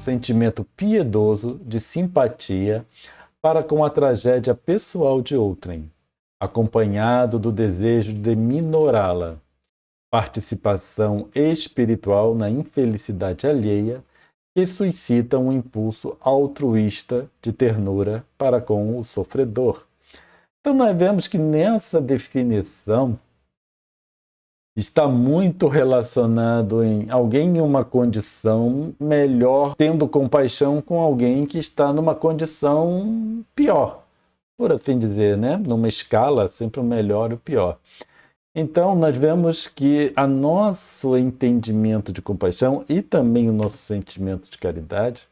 sentimento piedoso de simpatia para com a tragédia pessoal de outrem, acompanhado do desejo de minorá-la, participação espiritual na infelicidade alheia que suscita um impulso altruísta de ternura para com o sofredor. Então nós vemos que nessa definição está muito relacionado em alguém em uma condição melhor, tendo compaixão com alguém que está numa condição pior, por assim dizer, né? Numa escala, sempre o melhor e o pior. Então, nós vemos que o nosso entendimento de compaixão e também o nosso sentimento de caridade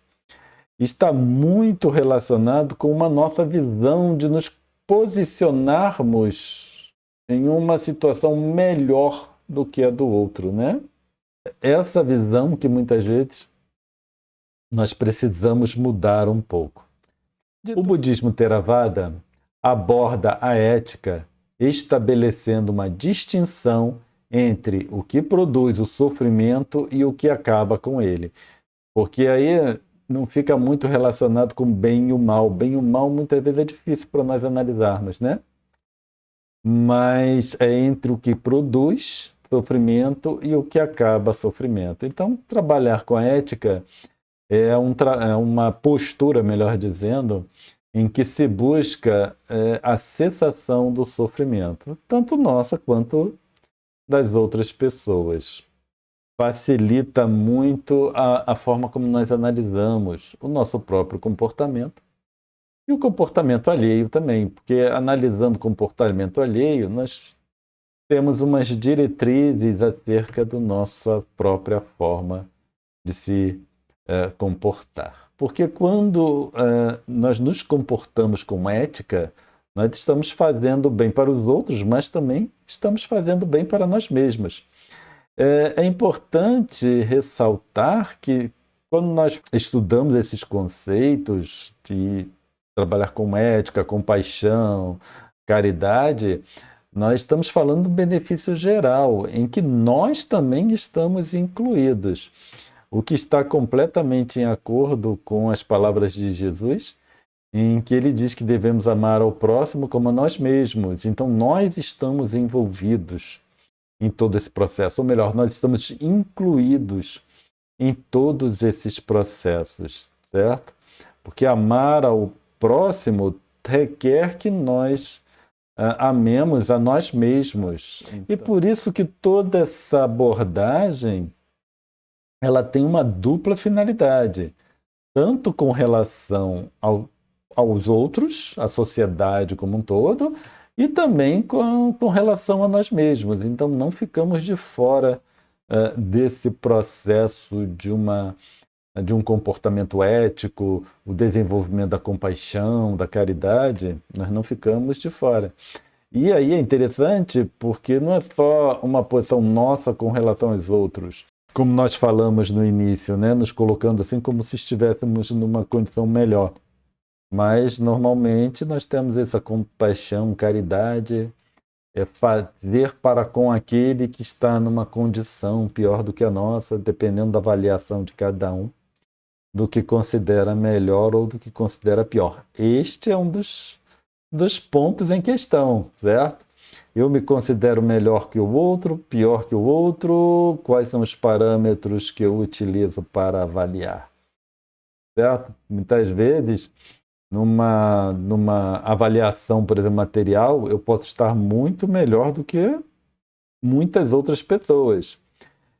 está muito relacionado com uma nossa visão de nos posicionarmos em uma situação melhor do que a do outro, né? Essa visão que muitas vezes nós precisamos mudar um pouco. O budismo Theravada aborda a ética estabelecendo uma distinção entre o que produz o sofrimento e o que acaba com ele. Porque aí não fica muito relacionado com bem e o mal. Bem e o mal muitas vezes é difícil para nós analisarmos, né? Mas é entre o que produz sofrimento e o que acaba sofrimento. Então, trabalhar com a ética é uma postura, melhor dizendo, em que se busca a cessação do sofrimento, tanto nossa quanto das outras pessoas. Facilita muito a forma como nós analisamos o nosso próprio comportamento e o comportamento alheio também, porque analisando o comportamento alheio, nós temos umas diretrizes acerca da nossa própria forma de se comportar. Porque quando nós nos comportamos com ética, nós estamos fazendo bem para os outros, mas também estamos fazendo bem para nós mesmos. É importante ressaltar que quando nós estudamos esses conceitos de trabalhar com ética, compaixão, caridade, nós estamos falando do benefício geral, em que nós também estamos incluídos. O que está completamente em acordo com as palavras de Jesus, em que ele diz que devemos amar ao próximo como a nós mesmos. Então, nós estamos envolvidos em todo esse processo, ou melhor, nós estamos incluídos em todos esses processos, certo? Porque amar ao próximo requer que nós amemos a nós mesmos. Então. E por isso que toda essa abordagem ela tem uma dupla finalidade, tanto com relação aos outros, à sociedade como um todo, e também com relação a nós mesmos. Então, não ficamos de fora desse processo de um comportamento ético, o desenvolvimento da compaixão, da caridade, nós não ficamos de fora. E aí é interessante porque não é só uma posição nossa com relação aos outros, como nós falamos no início, né? Nos colocando assim como se estivéssemos numa condição melhor. Mas, normalmente, nós temos essa compaixão, caridade, fazer para com aquele que está numa condição pior do que a nossa, dependendo da avaliação de cada um, do que considera melhor ou do que considera pior. Este é um dos pontos em questão, certo? Eu me considero melhor que o outro, pior que o outro, quais são os parâmetros que eu utilizo para avaliar, certo? Muitas vezes, numa avaliação, por exemplo, material, eu posso estar muito melhor do que muitas outras pessoas.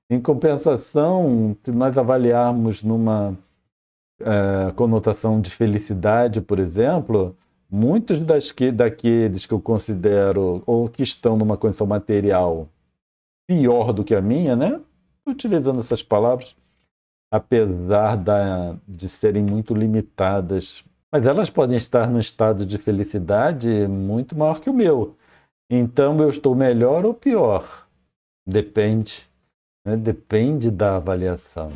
Em compensação, se nós avaliarmos numa conotação de felicidade, por exemplo, muitos daqueles que eu considero ou que estão numa condição material pior do que a minha, né? Utilizando essas palavras, apesar de serem muito limitadas, mas elas podem estar num estado de felicidade muito maior que o meu. Então, eu estou melhor ou pior? Depende, né? Depende da avaliação.